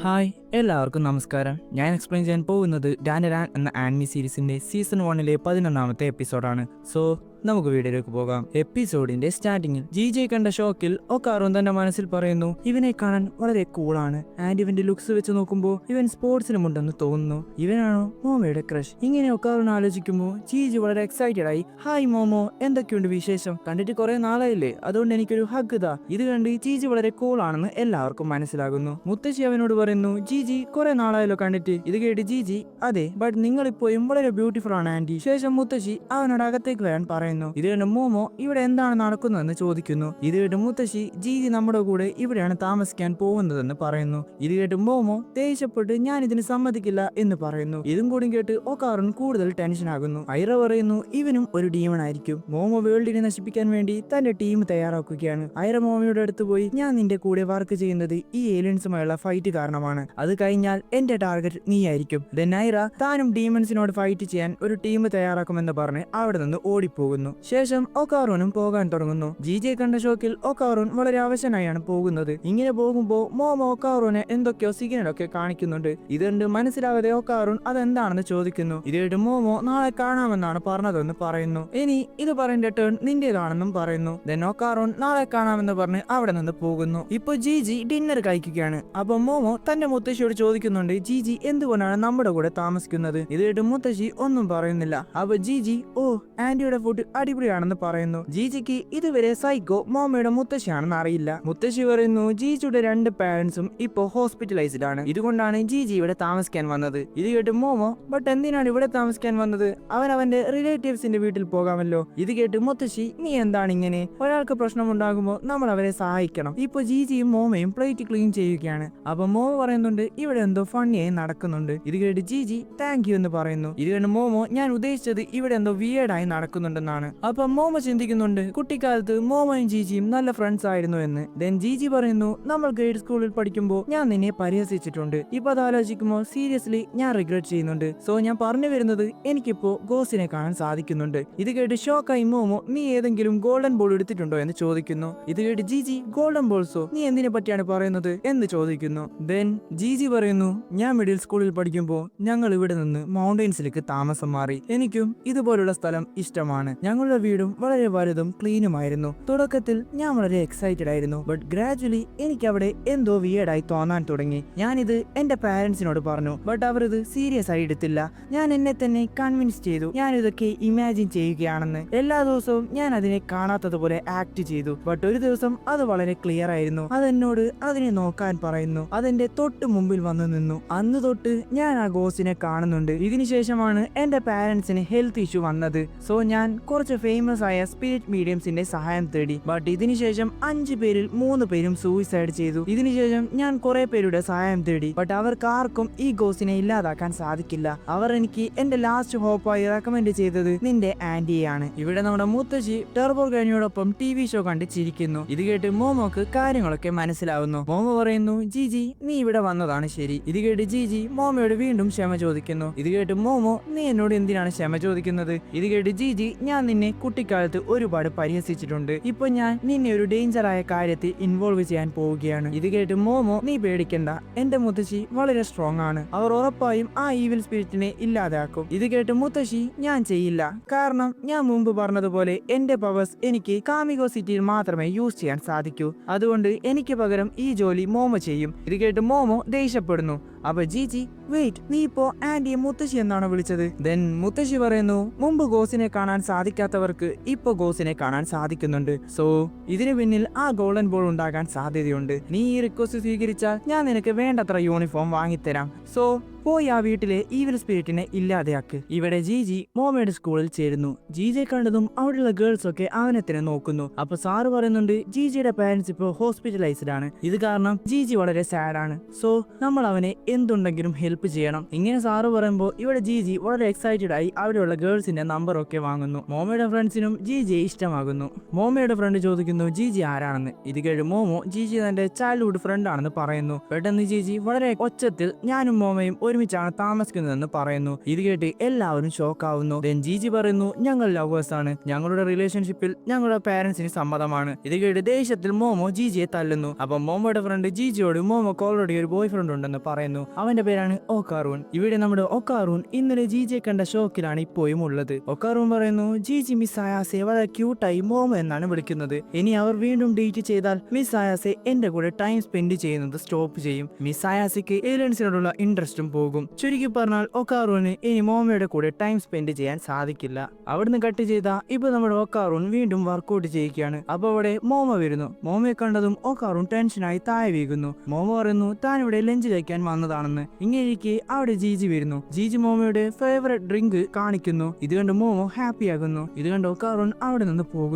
Hi എല്ലാവർക്കും നമസ്കാരം. ഞാൻ എക്സ്പ്ലെയിൻ ചെയ്യാൻ പോകുന്നത് ഡാനരാൻ എന്ന ആനിമി സീരീസിന്റെ സീസൺ 1 11ാമത്തെ എപ്പിസോഡാണ്. സോ നമുക്ക് വീഡിയോയിലേക്ക് പോകാം. എപ്പിസോഡിന്റെ സ്റ്റാർട്ടിങ്ങിൽ ജിജെ കണ്ട ഷോക്കിൽ ഒക്കാറും തന്റെ മനസ്സിൽ പറയുന്നു, ഇവനെ കാണാൻ വളരെ കൂളാണ് ആൻഡ് ഇവന്റെ ലുക്സ് വെച്ച് നോക്കുമ്പോൾ ഇവൻ സ്പോർട്സിലുമുണ്ടെന്ന് തോന്നുന്നു. ഇവനാണോ മോമയുടെ ക്രഷ്? ഇങ്ങനെ ഒക്കാറും ആലോചിക്കുമ്പോൾ ജിജി വളരെ എക്സൈറ്റഡ് ആയി, ഹായ് മോമോ, എന്തൊക്കെയുണ്ട് വിശേഷം? കണ്ടിട്ട് കുറെ നാളായില്ലേ, അതുകൊണ്ട് എനിക്കൊരു ഹഗ് ഇതാ. ഇത് കണ്ട് ജിജി വളരെ കൂളാണെന്ന് എല്ലാവർക്കും മനസ്സിലാകുന്നു. മുത്തശ്ശി അവനോട് പറയുന്നു, ജിജി കുറെ നാളായല്ലോ കണ്ടിട്ട്. ഇത് കേട്ട് ജിജി, അതെ, ബട്ട് നിങ്ങൾ ഇപ്പോഴും വളരെ ബ്യൂട്ടിഫുൾ ആണ് ആന്റി. ശേഷം മുത്തശ്ശി അവനോട് അകത്തേക്ക് വരാൻ പറയുന്നു. ഇത് കണ്ട് മോമോ ഇവിടെ എന്താണ് നടക്കുന്നതെന്ന് ചോദിക്കുന്നു. ഇത് കേട്ട് മുത്തശ്ശി, ജിജി നമ്മുടെ കൂടെ ഇവിടെയാണ് താമസിക്കാൻ പോകുന്നതെന്ന് പറയുന്നു. ഇത് കേട്ട് മോമോ ദേഷ്യപ്പെട്ട് ഞാൻ ഇതിന് സമ്മതിക്കില്ല എന്ന് പറയുന്നു. ഇതും കൂടി കേട്ട് ഒക്കാറുൻ കൂടുതൽ ടെൻഷൻ ആകുന്നു. ഐറ പറയുന്നു, ഇവനും ഒരു ഡീമൺ ആയിരിക്കും. മോമോ വേൾഡിനെ നശിപ്പിക്കാൻ വേണ്ടി തന്റെ ടീം തയ്യാറാക്കുകയാണ്. ഐറ മോമോയുടെ അടുത്ത് പോയി, ഞാൻ നിന്റെ കൂടെ വർക്ക് ചെയ്യുന്നത് ഈ ഏലിയൻസുമായുള്ള ഫൈറ്റ് കാരണമാണ്. അത് കഴിഞ്ഞാൽ എന്റെ ടാർഗറ്റ് നീ ആയിരിക്കും. ദെൻ ഐറ താനും ഡീമൺസിനോട് ഫൈറ്റ് ചെയ്യാൻ ഒരു ടീം തയ്യാറാക്കുമെന്ന് പറഞ്ഞ് അവിടെ നിന്ന് ഓടിപ്പോകുന്നു. ശേഷം ഒക്കാറൂനും പോകാൻ തുടങ്ങുന്നു. ജിജെ കണ്ട ഷോക്കിൽ ഒക്കാറൂൻ വളരെ അവശനായാണ് പോകുന്നത്. ഇങ്ങനെ പോകുമ്പോൾ മോമോ ഒക്കാറൂനെ എന്തൊക്കെയോ സിഗ്നലൊക്കെ കാണിക്കുന്നുണ്ട്. ഇതുകൊണ്ട് മനസ്സിലാകാതെ ഒക്കാറൂൻ അതെന്താണെന്ന് ചോദിക്കുന്നു. ഇത് കേട്ട് മോമോ നാളെ കാണാമെന്നാണ് പറഞ്ഞതെന്ന് പറയുന്നു. ഇനി ഇത് പറയേണ്ട ടേൺ നിന്റേതാണെന്നും പറയുന്നു. ദെൻ ഒക്കാറൂൻ നാളെ കാണാമെന്ന് പറഞ്ഞ് അവിടെ നിന്ന് പോകുന്നു. ഇപ്പൊ ജിജി ഡിന്നർ കഴിക്കുകയാണ്. അപ്പൊ മോമോ തന്റെ മുത്തശ്ശിയോട് ചോദിക്കുന്നുണ്ട്, ജിജി എന്തുകൊണ്ടാണ് നമ്മുടെ കൂടെ താമസിക്കുന്നത്? ഇത് കേട്ട് മുത്തശ്ശി ഒന്നും പറയുന്നില്ല. അപ്പൊ ജിജി, ഓ ആന്റിയുടെ ഫുഡ് അടിപൊളിയാണെന്ന് പറയുന്നു. ജിജിക്ക് ഇതുവരെ സൈക്കോ മോമയുടെ മുത്തശ്ശിയാണെന്ന് അറിയില്ല. മുത്തശ്ശി പറയുന്നു, ജിജിയുടെ 2 പാരന്റ്സും ഇപ്പോ ഹോസ്പിറ്റലൈസ്ഡ് ആണ്, ഇതുകൊണ്ടാണ് ജിജി ഇവിടെ താമസിക്കാൻ വന്നത്. ഇത് കേട്ട് മോമോ, ബട്ട് എന്തിനാണ് ഇവിടെ താമസിക്കാൻ വന്നത്? അവൻ അവന്റെ റിലേറ്റീവ്സിന്റെ വീട്ടിൽ പോകാമല്ലോ. ഇത് കേട്ട് മുത്തശ്ശി, നീ എന്താണ് ഇങ്ങനെ? ഒരാൾക്ക് പ്രശ്നമുണ്ടാകുമ്പോൾ നമ്മൾ അവരെ സഹായിക്കണം. ഇപ്പൊ ജിജിയും മോമയും പ്ലേറ്റ് ക്ലീൻ ചെയ്യുകയാണ്. അപ്പൊ മോമോ പറയുന്നുണ്ട്, ഇവിടെ എന്തോ ഫണ്ണിയായി നടക്കുന്നുണ്ട്. ഇത് കേട്ട് ജിജി താങ്ക് യു എന്ന് പറയുന്നു. ഇത് കേട്ട് മോമോ, ഞാൻ ഉദ്ദേശിച്ചത് ഇവിടെ എന്തോ വിയേർഡായി നടക്കുന്നുണ്ടെന്നാണ്. അപ്പൊ മോമോ ചിന്തിക്കുന്നുണ്ട്, കുട്ടിക്കാലത്ത് മോമോയും ജിജിയും നല്ല ഫ്രണ്ട്സ് ആയിരുന്നു എന്ന്. ദെൻ ജിജി പറയുന്നു, നമ്മൾ ഗ്രേഡ് സ്കൂളിൽ പഠിക്കുമ്പോൾ ഞാൻ നിന്നെ പരിഹസിച്ചിട്ടുണ്ട്. ഇപ്പൊ അത് ആലോചിക്കുമ്പോൾ സീരിയസ്ലി ഞാൻ റിഗ്രറ്റ് ചെയ്യുന്നുണ്ട്. സോ ഞാൻ പറഞ്ഞു വരുന്നത്, എനിക്കിപ്പോ ഗോസിനെ കാണാൻ സാധിക്കുന്നുണ്ട്. ഇത് കേട്ട് ഷോക്കായി മോമോ, നീ ഏതെങ്കിലും ഗോൾഡൻ ബോൾ എടുത്തിട്ടുണ്ടോ എന്ന് ചോദിക്കുന്നു. ഇത് കേട്ട് ജിജി, ഗോൾഡൻ ബോൾസോ? നീ എന്തിനെ പറ്റിയാണ് പറയുന്നത് എന്ന് ചോദിക്കുന്നു. ദെൻ ജിജി പറയുന്നു, ഞാൻ മിഡിൽ സ്കൂളിൽ പഠിക്കുമ്പോൾ ഞങ്ങൾ ഇവിടെ നിന്ന് മൗണ്ടൻസിലേക്ക് താമസം മാറി. എനിക്കും ഇതുപോലുള്ള സ്ഥലം ഇഷ്ടമാണ്. ഞങ്ങളുടെ വീടും വളരെ വലുതും ക്ലീനുമായിരുന്നു. തുടക്കത്തിൽ ഞാൻ വളരെ എക്സൈറ്റഡ് ആയിരുന്നു, ബട്ട് ഗ്രാജുവലി എനിക്ക് അവിടെ എന്തോ വിയേർഡായി തോന്നാൻ തുടങ്ങി. ഞാനിത് എന്റെ പാരന്റ്സിനോട് പറഞ്ഞു, ബട്ട് അവർ ഇത് സീരിയസ് ആയി എടുത്തില്ല. ഞാൻ എന്നെ തന്നെ കൺവിൻസ് ചെയ്തു ഞാൻ ഇതൊക്കെ ഇമാജിൻ ചെയ്യുകയാണെന്ന്. എല്ലാ ദിവസവും ഞാൻ അതിനെ കാണാത്തതുപോലെ ആക്ട് ചെയ്തു, ബട്ട് ഒരു ദിവസം അത് വളരെ ക്ലിയർ ആയിരുന്നു. അതെന്നോട് അതിനെ നോക്കാൻ പറയുന്നു. അതെന്റെ തൊട്ട് മുമ്പിൽ വന്നു നിന്നു. അന്ന് തൊട്ട് ഞാൻ ആ ഗോസിനെ കാണുന്നുണ്ട്. ഇതിനുശേഷമാണ് എന്റെ പാരന്റ്സിന് ഹെൽത്ത് ഇഷ്യൂ വന്നത്. സോ ഞാൻ കുറച്ച് ഫേമസ് ആയ സ്പിരിറ്റ് മീഡിയംസിന്റെ സഹായം തേടി. ബട്ട് ഇതിനുശേഷം 5 പേരിൽ 3 പേരും സൂയിസൈഡ് ചെയ്തു. ഇതിനുശേഷം ഞാൻ കുറെ പേരുടെ സഹായം തേടി, ബട്ട് അവർക്ക് ആർക്കും ഈ ഗോസിനെ ഇല്ലാതാക്കാൻ സാധിക്കില്ല. അവർ എനിക്ക് എന്റെ ലാസ്റ്റ് ഹോപ്പായി റെക്കമെൻഡ് ചെയ്തത് നിന്റെ ആന്റിയെയാണ്. ഇവിടെ നമ്മുടെ മുത്തശ്ശി ടെർബോർഗാനിയോടൊപ്പം TV ഷോ കണ്ട് ചിരിക്കുന്നു. ഇത് കേട്ട് മോമോക്ക് കാര്യങ്ങളൊക്കെ മനസ്സിലാവുന്നു. മോമോ പറയുന്നു, ജിജി നീ ഇവിടെ വന്നതാണ് ശരി. ഇത് കേട്ട് ജിജി മോമയോട് വീണ്ടും ക്ഷമ ചോദിക്കുന്നു. ഇത് കേട്ട് മോമോ, നീ എന്നോട് എന്തിനാണ് ക്ഷമ ചോദിക്കുന്നത്? ഇത് കേട്ട് ജിജി, ഞാൻ നിന്നെ കുട്ടിക്കാലത്ത് ഒരുപാട് പരിഹസിച്ചിട്ടുണ്ട്. ഇപ്പൊ ഞാൻ നിന്നെ ഒരു ഡേഞ്ചർ ആയ കാര്യത്തിൽ ഇൻവോൾവ് ചെയ്യാൻ പോവുകയാണ്. ഇത് കേട്ട് മോമോ, നീ പേടിക്കണ്ട, എന്റെ മുത്തശ്ശി വളരെ സ്ട്രോങ് ആണ്. അവർ ഉറപ്പായും ആ ഈവിൽ സ്പിരിറ്റിനെ ഇല്ലാതാക്കും. ഇത് കേട്ട് മുത്തശ്ശി, ഞാൻ ചെയ്യില്ല, കാരണം ഞാൻ മുമ്പ് പറഞ്ഞതുപോലെ എന്റെ പവേഴ്സ് എനിക്ക് കാമിഗോ സിറ്റിയിൽ മാത്രമേ യൂസ് ചെയ്യാൻ സാധിക്കൂ. അതുകൊണ്ട് എനിക്ക് പകരം ഈ ജോലി മോമോ ചെയ്യും. ഇത് കേട്ട് മോമോ ദേഷ്യപ്പെടുന്നു. അപ്പൊ ജിജി, വെയിറ്റ്, നീ ഇപ്പോ ആന്റിയെ മുത്തശ്ശി എന്നാണ് വിളിച്ചത്? ദെൻ മുത്തശ്ശി പറയുന്നു, മുമ്പ് ഗോസിനെ കാണാൻ സാധിക്കാത്തവർക്ക് ഇപ്പൊ ഗോസിനെ കാണാൻ സാധിക്കുന്നുണ്ട്. സോ ഇതിനു പിന്നിൽ ആ ഗോൾഡൻ ബോൾ ഉണ്ടാകാൻ സാധ്യതയുണ്ട്. നീ ഈ റിക്വസ്റ്റ് സ്വീകരിച്ചാൽ ഞാൻ നിനക്ക് വേണ്ടത്ര യൂണിഫോം വാങ്ങിത്തരാം. സോ പോയി ആ വീട്ടിലെ ഈവിൽ സ്പിരിറ്റിനെ ഇല്ലാതെയാക്ക്. ഇവിടെ ജിജി മോമയുടെ സ്കൂളിൽ ചേരുന്നു. ജിജെ കണ്ടതും അവിടെയുള്ള ഗേൾസ് ഒക്കെ അവനെ തന്നെ നോക്കുന്നു. അപ്പൊ സാറ് പറയുന്നുണ്ട്, ജിജിയുടെ പാരന്റ്സ് ഇപ്പോൾ ഹോസ്പിറ്റലൈസ്ഡ് ആണ്. ഇത് കാരണം ജിജി വളരെ സാഡ് ആണ്. സോ നമ്മൾ അവനെ എന്തുണ്ടെങ്കിലും ഹെൽപ്പ് ചെയ്യണം. ഇങ്ങനെ സാറ് പറയുമ്പോൾ ഇവിടെ ജിജി വളരെ എക്സൈറ്റഡ് ആയി അവിടെയുള്ള ഗേൾസിന്റെ നമ്പർ ഒക്കെ വാങ്ങുന്നു. മോമയുടെ ഫ്രണ്ട്സിനും ജിജിയെ ഇഷ്ടമാകുന്നു. മോമയുടെ ഫ്രണ്ട് ചോദിക്കുന്നു, ജിജി ആരാണെന്ന്. ഇത് കേട്ട് മോമോ ജിജി തന്റെ ചൈൽഡ്ഹുഡ് ഫ്രണ്ട് ആണെന്ന് പറയുന്നു. പെട്ടെന്ന് ജിജി വളരെ ഒച്ചത്തിൽ ഞാനും മോമയും ഒരു ഒരുമിച്ചാണ് താമസിക്കുന്നതെന്ന് പറയുന്നു. ഇത് കേട്ട് എല്ലാവരും ഷോക്കാവുന്നു. ദെൻ ജീജി പറയുന്നു, ഞങ്ങൾ ലവേഴ്സ് ആണ്, ഞങ്ങളുടെ റിലേഷൻഷിപ്പിൽ ഞങ്ങളുടെ പാരന്റ്സിന് സമ്മതമാണ്. ഇത് കേട്ട് ദേഷ്യത്തിൽ മോമോ ജീജിയെ തല്ലുന്നു. അപ്പൊ മോമോയുടെ ഫ്രണ്ട് ജീജിയോട് മോമോക്ക് ഓൾറെഡി ഒരു ബോയ് ഫ്രണ്ട് ഉണ്ടെന്ന് പറയുന്നു. അവന്റെ പേരാണ് ഒക്കാറൂൺ. ഇവിടെ നമ്മുടെ ഒക്കാറൂൺ ഇന്നലെ ജീജിയെ കണ്ട ഷോക്കിലാണ് ഇപ്പോഴും ഉള്ളത്. ഒക്കാറൂൺ പറയുന്നു, ജീജി മിസ് ആയാസെ വളരെ ക്യൂട്ടായി മോമോ എന്നാണ് വിളിക്കുന്നത്. ഇനി അവർ വീണ്ടും ഡേറ്റ് ചെയ്താൽ മിസ് ആയാസെ എന്റെ കൂടെ ടൈം സ്പെൻഡ് ചെയ്യുന്നത് സ്റ്റോപ്പ് ചെയ്യും. മിസ് ആയാസയ്ക്ക് ഏലിയൻസിനോടുള്ള ഇൻട്രസ്റ്റും പോകും. ചുരുക്കി പറഞ്ഞാൽ ഒക്കാറൂന് ഇനി മോമോയുടെ കൂടെ ടൈം സ്പെൻഡ് ചെയ്യാൻ സാധിക്കില്ല. അവിടുന്ന് കട്ട് ചെയ്ത ഇപ്പൊ നമ്മുടെ ഒക്കാറൂൺ വീണ്ടും വർക്കൗട്ട് ചെയ്യുകയാണ്. അപ്പൊ അവിടെ മോമോ വരുന്നു. മോമോയെ കണ്ടതും ഒക്കാറൂൺ ടെൻഷനായി താഴെ വീകുന്നു. മോമോ പറയുന്നു താൻ ഇവിടെ ലഞ്ച് കഴിക്കാൻ വന്നതാണെന്ന്. ഇങ്ങനെയിരിക്കെ അവിടെ ജീജി വരുന്നു. ജീജി മോമോയുടെ ഫേവറേറ്റ് ഡ്രിങ്ക് കാണിക്കുന്നു. ഇത് കണ്ട് മോമോ ഹാപ്പി ആകുന്നു. ഇത് കണ്ട് ഒക്കാറൂൺ അവിടെ നിന്ന്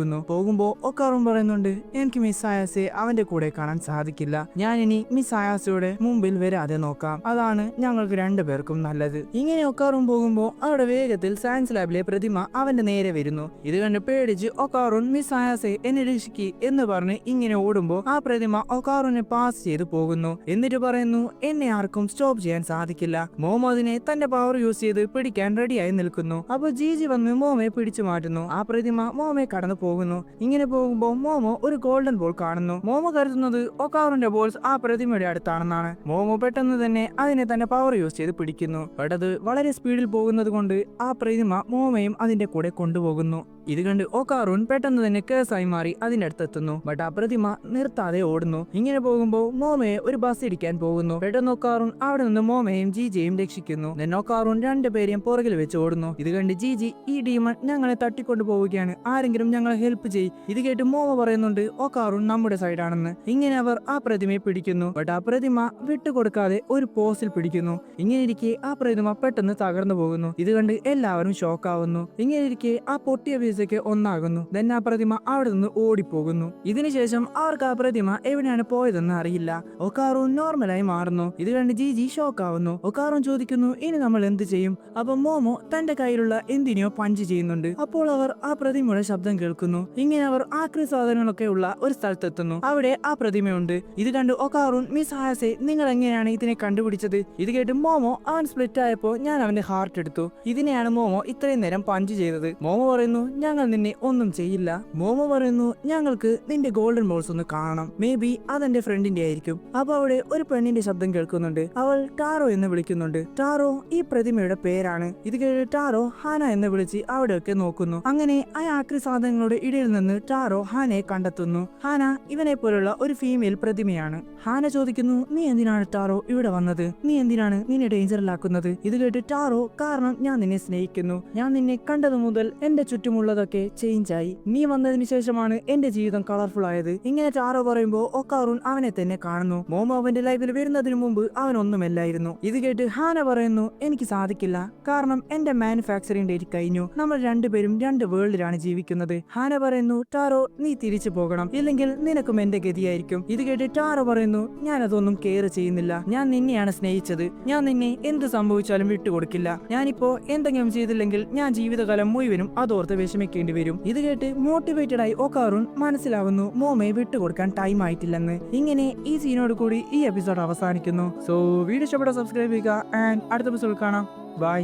പോകുമ്പോ ഒക്കാറൂൺ പറയുന്നുണ്ട്, എനിക്ക് മിസ് ആയാസെ അവന്റെ കൂടെ കാണാൻ സാധിക്കില്ല. ഞാൻ ഇനി മിസ് ആയാസയുടെ മുമ്പിൽ വരാതെ നോക്കാം. അതാണ് ഞങ്ങൾക്ക് രണ്ടുപേർക്കും നല്ലത്. ഇങ്ങനെ ഒക്കാറൂൺ പോകുമ്പോ അവിടെ വേഗത്തിൽ സയൻസ് ലാബിലെ പ്രതിമ അവന്റെ നേരെ വരുന്നു. ഇത് കണ്ട് പേടിച്ച് ഒക്കാറൂൺ മിസ് ആയാസെ എന്നെ രക്ഷിക്ക് എന്ന് പറഞ്ഞ് ഇങ്ങനെ ഓടുമ്പോ ആ പ്രതിമ ഒക്കാറൂനെ പാസ് ചെയ്ത് പോകുന്നു. എന്നിട്ട് പറയുന്നു, എന്നെ ആർക്കും സ്റ്റോപ്പ് ചെയ്യാൻ സാധിക്കില്ല. മോമോ അതിനെ തന്റെ പവർ യൂസ് ചെയ്ത് പിടിക്കാൻ റെഡിയായി നിൽക്കുന്നു. അപ്പൊ ജീജി വന്ന് മോമോയെ പിടിച്ചു മാറ്റുന്നു. ആ പ്രതിമ മോമോയെ കടന്നു പോകുന്നു. ഇങ്ങനെ പോകുമ്പോ മോമോ ഒരു ഗോൾഡൻ ബോൾ കാണുന്നു. മോമോ കരുതുന്നത് ഒക്കാറൂന്റെ ബോൾസ് ആ പ്രതിമയുടെ അടുത്താണെന്നാണ്. മോമോ പെട്ടെന്ന് തന്നെ അതിനെ തന്റെ പവർ യൂസ് ചെയ്ത് പിടിക്കുന്നു. അത് വളരെ സ്പീഡിൽ പോകുന്നത് കൊണ്ട് ആ പ്രതിമ മോമോയും അതിന്റെ കൂടെ കൊണ്ടുപോകുന്നു. ഇത് കണ്ട് ഒക്കാറൂൺ പെട്ടെന്ന് തന്നെ കേസായി മാറി അതിന്റെ അടുത്തെത്തുന്നു. ബട്ട് ആ പ്രതിമ നിർത്താതെ ഓടുന്നു. ഇങ്ങനെ പോകുമ്പോ മോമയെ ഒരു ബസ് ഇടിക്കാൻ പോകുന്നു. പെട്ടെന്ന് ഒക്കാറൂൺ അവിടെ നിന്ന് മോമയും ജീജിയെയും രക്ഷിക്കുന്നു. ഒക്കാറൂൺ രണ്ടുപേരെയും പുറകിൽ വെച്ച് ഓടുന്നു. ഇത് കണ്ട് ജീജി, ഈ ഡീമൺ ഞങ്ങളെ തട്ടിക്കൊണ്ടു പോവുകയാണ്, ആരെങ്കിലും ഞങ്ങളെ ഹെൽപ്പ് ചെയ്യ്. ഇത് കേട്ട് മോമോ പറയുന്നുണ്ട് ഒക്കാറൂൺ നമ്മുടെ സൈഡാണെന്ന്. ഇങ്ങനെ അവർ ആ പ്രതിമയെ പിടിക്കുന്നു. ബട്ട് ആ പ്രതിമ വിട്ടുകൊടുക്കാതെ ഒരു പോസിൽ പിടിക്കുന്നു. ഇങ്ങനെ ഇരിക്കെ ആ പ്രതിമ പെട്ടെന്ന് തകർന്നു പോകുന്നു. ഇത് കണ്ട് എല്ലാവരും ഷോക്കാവുന്നു. ഇങ്ങനെ ഇരിക്കെ ആ പൊട്ടിയ പീസൊക്കെ ഒന്നാകുന്നു. ദെൻ ആ പ്രതിമ അവിടെ നിന്ന് ഓടിപ്പോകുന്നു. ഇതിനുശേഷം അവർക്ക് ആ പ്രതിമ എവിടെയാണ് പോയതെന്ന് അറിയില്ല. ഒക്കാറൂൺ നോർമലായി മാറുന്നു. ഇത് കണ്ട് ജീജി ഷോക്കാവുന്നു. ഒക്കാറൂൺ ചോദിക്കുന്നു, ഇനി നമ്മൾ എന്ത് ചെയ്യും? അപ്പൊ മോമോ തന്റെ കയ്യിലുള്ള എന്തിനെയോ പഞ്ച് ചെയ്യുന്നുണ്ട്. അപ്പോൾ അവർ ആ പ്രതിമയുടെ ശബ്ദം കേൾക്കുന്നു. ഇങ്ങനെ അവർ ആക്രി സാധനങ്ങളൊക്കെ ഉള്ള ഒരു സ്ഥലത്തെത്തുന്നു. അവിടെ ആ പ്രതിമയുണ്ട്. ഇത് കണ്ട് ഒക്കാറൂൺ, മിസ് ആയാസെ നിങ്ങൾ എങ്ങനെയാണ് ഇതിനെ കണ്ടുപിടിച്ചത്? ഇത് കേട്ട് മോമോ, അവൻ സ്പ്ലിറ്റ് ആയപ്പോ ഞാൻ അവന്റെ ഹാർട്ട് എടുത്തു. ഇതിനെയാണ് മോമോ ഇത്രയും നേരം പഞ്ച് ചെയ്തത്. മോമോ പറയുന്നു, ഞങ്ങൾ നിന്നെ ഒന്നും ചെയ്യില്ല. മോമോ പറയുന്നു, ഞങ്ങൾക്ക് നിന്റെ ഗോൾഡൻ ബോൾസ് ഒന്ന് കാണണം. മേ ബി അതെന്റെ ഫ്രണ്ടിന്റെ ആയിരിക്കും. അപ്പൊ അവിടെ ഒരു പെണ്ണിന്റെ ശബ്ദം കേൾക്കുന്നുണ്ട്. അവൾ ടാറോ എന്ന് വിളിക്കുന്നുണ്ട്. ടാറോ ഈ പ്രതിമയുടെ പേരാണ്. ഇത് കേട്ട് ടാറോ ഹാന എന്ന് വിളിച്ച് അവിടെയൊക്കെ നോക്കുന്നു. അങ്ങനെ ആ ആക്രി സാധനങ്ങളുടെ ഇടയിൽ നിന്ന് ടാറോ ഹാനയെ കണ്ടെത്തുന്നു. ഹാന ഇവനെ പോലുള്ള ഒരു ഫീമെയിൽ പ്രതിമയാണ്. ഹാന ചോദിക്കുന്നു, നീ എന്തിനാണ് ടാറോ ഇവിടെ വന്നത്? നീ എന്തിനാണ് നിന്നെ ഡേഞ്ചറിലാക്കുന്നത്? ഇത് കേട്ട് ടാറോ, കാരണം ഞാൻ നിന്നെ സ്നേഹിക്കുന്നു. ഞാൻ നിന്നെ കണ്ടതു മുതൽ എന്റെ ചുറ്റുമുള്ളതൊക്കെ ചേഞ്ച് ആയി. നീ വന്നതിന് ശേഷമാണ് എന്റെ ജീവിതം കളർഫുൾ ആയത്. ഇങ്ങനെ ടാറോ പറയുമ്പോ ഒക്കാറൂൺ അവനെ തന്നെ കാണുന്നു. മോമോ അവന്റെ ലൈഫിൽ വരുന്നതിന് മുമ്പ് അവനൊന്നുമല്ലായിരുന്നു. ഇത് കേട്ട് ഹാന പറയുന്നു, എനിക്ക് സാധിക്കില്ല, കാരണം എന്റെ മാനുഫാക്ചറിംഗ് ഡേറ്റ് കഴിഞ്ഞു. നമ്മൾ രണ്ടുപേരും രണ്ട് വേൾഡിലാണ് ജീവിക്കുന്നത്. ഹാന പറയുന്നു, ടാറോ നീ തിരിച്ചു പോകണം, ഇല്ലെങ്കിൽ നിനക്കും എന്റെ ഗതിയായിരിക്കും. ഇത് കേട്ട് ടാറോ പറയുന്നു, ഞാൻ അതൊന്നും കെയർ ചെയ്യുന്നില്ല. ഞാൻ നിന്നെയാണ് സ്നേഹിച്ചത്. ഞാൻ നിന്നെ എന്ത് സംഭവിച്ചാലും വിട്ടുകൊടുക്കില്ല. ഞാനിപ്പോ എന്തെങ്കിലും ചെയ്തില്ലെങ്കിൽ ഞാൻ ജീവിതകാലം മുഴുവനും അതോർത്ത് വിഷമിക്കേണ്ടി വരും. ഇത് കേട്ട് മോട്ടിവേറ്റഡ് ആയി ഒക്കാറൂൺ മനസ്സിലാവുന്നു മോമയെ വിട്ടുകൊടുക്കാൻ ടൈം ആയിട്ടില്ലെന്ന്. ഇങ്ങനെ ഈ സീനോട് കൂടി ഈ എപ്പിസോഡ് അവസാനിക്കുന്നു. സോ വീഡിയോ ഇഷ്ടപ്പെട്ട സബ്സ്ക്രൈബ് ചെയ്യുക ആൻഡ് അടുത്ത എപ്പിസോഡ് കാണാം. ബൈ.